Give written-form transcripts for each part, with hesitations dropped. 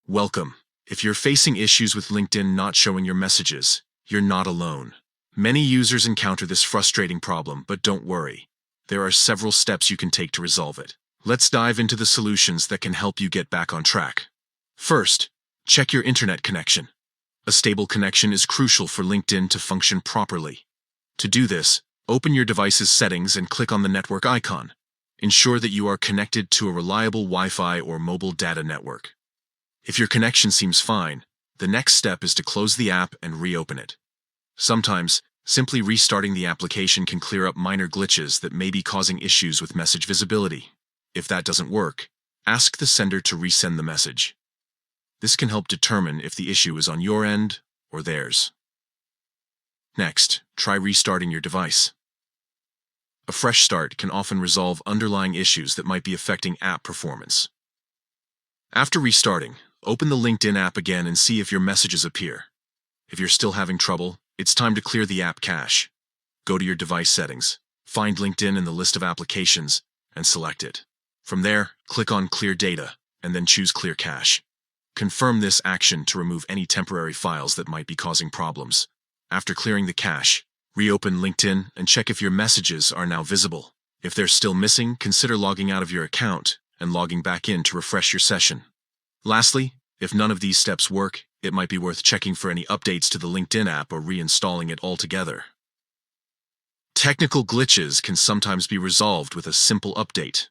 Welcome. If you're facing issues with LinkedIn not showing your messages, you're not alone. Many users encounter this frustrating problem, but don't worry. There are several steps you can take to resolve it. Let's dive into the solutions that can help you get back on track. First, check your internet connection. A stable connection is crucial for LinkedIn to function properly. To do this, open your device's settings and click on the network icon. Ensure that you are connected to a reliable Wi-Fi or mobile data network. If your connection seems fine, the next step is to close the app and reopen it. Sometimes, simply restarting the application can clear up minor glitches that may be causing issues with message visibility. If that doesn't work, ask the sender to resend the message. This can help determine if the issue is on your end or theirs. Next, try restarting your device. A fresh start can often resolve underlying issues that might be affecting app performance. After restarting, open the LinkedIn app again and see if your messages appear. If you're still having trouble, it's time to clear the app cache. Go to your device settings, find LinkedIn in the list of applications, and select it. From there, click on Clear Data, and then choose Clear Cache. Confirm this action to remove any temporary files that might be causing problems. After clearing the cache, reopen LinkedIn and check if your messages are now visible. If they're still missing, consider logging out of your account and logging back in to refresh your session. Lastly, if none of these steps work, it might be worth checking for any updates to the LinkedIn app or reinstalling it altogether. Technical glitches can sometimes be resolved with a simple update.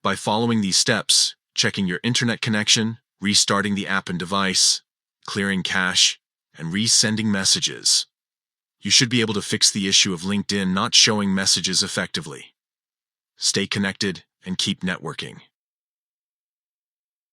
By following these steps, checking your internet connection, restarting the app and device, clearing cache, and resending messages, you should be able to fix the issue of LinkedIn not showing messages effectively. Stay connected and keep networking.